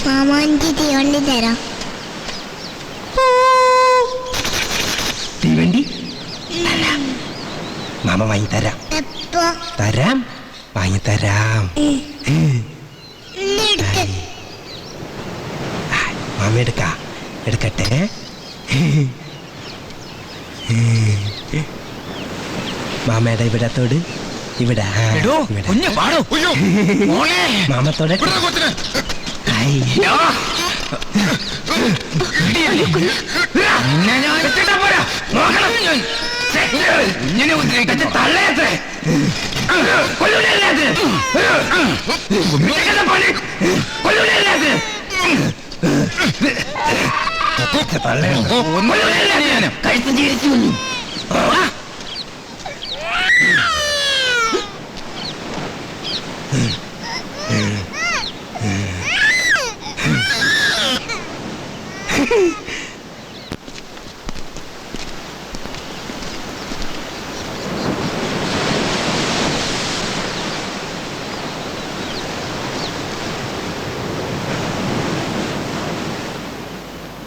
മാമാഞ്ചി തീവണ്ടി തരാം. തീവണ്ടി മാമ വാങ്ങി തരാം. എപ്പോ? തരാം, വാങ്ങി തരാം. മാമ എടുക്കട്ടെ. മാമയുടെ ഇവിടത്തോട് ഇവിടെ മാമത്തോടെ കഴിച്ചു ജീവിച്ചു.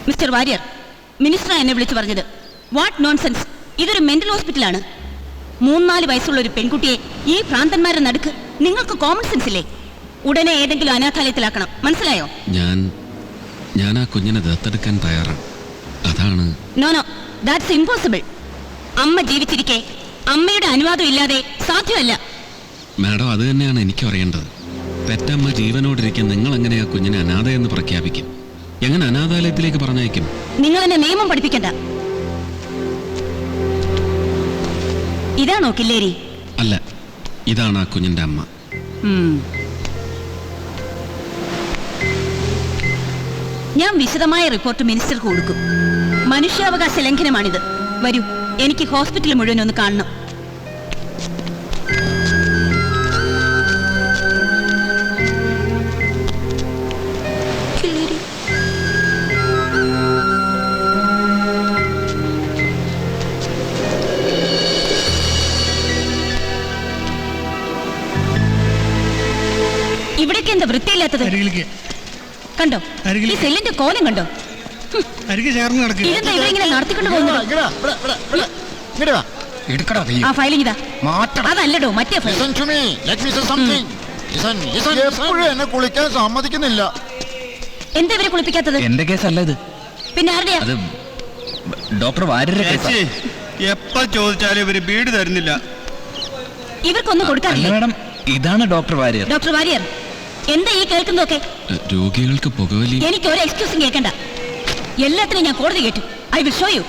മിസ്റ്റർ വാര്യർ, മിനിസ്റ്റർ എന്നെ വിളിച്ചു പറഞ്ഞത്. What nonsense! ഇതൊരു മെന്റൽ ഹോസ്പിറ്റലാണ്. 3-4 വയസ്സുള്ള ഒരു പെൺകുട്ടിയെ ഈ ഭ്രാന്തന്മാരുടെ നടുക്ക് നിങ്ങൾക്ക് കോമൺ സെൻസ് ഇല്ലേ? ഉടനെ ഏതെങ്കിലും അനാഥാലയത്തിലാക്കണം, മനസ്സിലായോ? ഞാൻ ആ കുഞ്ഞിനെ ദത്തെടുക്കാൻ തയ്യാറാണ്. അതാണ്. No, that's impossible. അമ്മ ജീവിച്ചിരിക്കെ അമ്മയുടെ അനുവാദം ഇല്ലാതെ സാധ്യമല്ല. മാഡം, അത് തന്നെയാണ് എനിക്കും അറിയേണ്ടത്. പെറ്റമ്മ ജീവനോടിരിക്കും നിങ്ങൾ എങ്ങനെ ആ കുഞ്ഞിനെ അനാഥയെന്ന് പ്രഖ്യാപിക്കും? എങ്ങനെ അനാഥാലയത്തിലേക്ക് പറഞ്ഞയക്കും? നിങ്ങൾ എന്നെ നിയമം പഠിപ്പിക്കണ്ട. ഇതാണോ കില്ലേരി? അല്ല, ഇതാണ് ആ കുഞ്ഞിന്റെ അമ്മ. ഞാൻ വിശദമായ റിപ്പോർട്ട് മിനിസ്റ്റർക്ക് കൊടുക്കും. മനുഷ്യാവകാശ ലംഘനമാണിത്. വരൂ, എനിക്ക് ഹോസ്പിറ്റൽ മുഴുവൻ ഒന്ന് കാണണം. ഇവിടേക്ക് എന്താ വൃത്തിയില്ലാത്തത്? കണ്ടോ ഈ സെല്ലിന്റെ കോലം കണ്ടോ? ഇതെന്താ ഇവരിങ്ങനെ നടത്തിക്കൊണ്ട് പോകുന്നത്? ആ ഫയലിംഗ് ഇതാ. അതല്ലടോ, മറ്റേ ഫയൽ. കുളിക്കാൻ സമ്മതിക്കുന്നില്ല. എന്താ ഇവരെ കുളിപ്പിക്കാത്തത്? എന്റെ കേസല്ല ഇത്. പിന്നെ ആരുടെയാ? ഡോക്ടർ വാര്യരുടെ കേസാ. എപ്പോ ചോദിച്ചാലും ഇവര് ബീഡ് തരുന്നില്ല. ഇവർക്കൊന്നും കൊടുക്കാറില്ല. മാഡം, ഇതാണ് ഡോക്ടർ വാര്യർ. ഡോക്ടർ വാര്യർ, എന്താ ഈ കേൾക്കുന്നതൊക്കെ? രോഗികൾക്ക് പുകവലി. എനിക്ക് ഒരു എക്സ്ക്യൂസും കേൾക്കണ്ട. എല്ലാത്തിനും ഞാൻ കോടതി കേട്ടു. I will show you.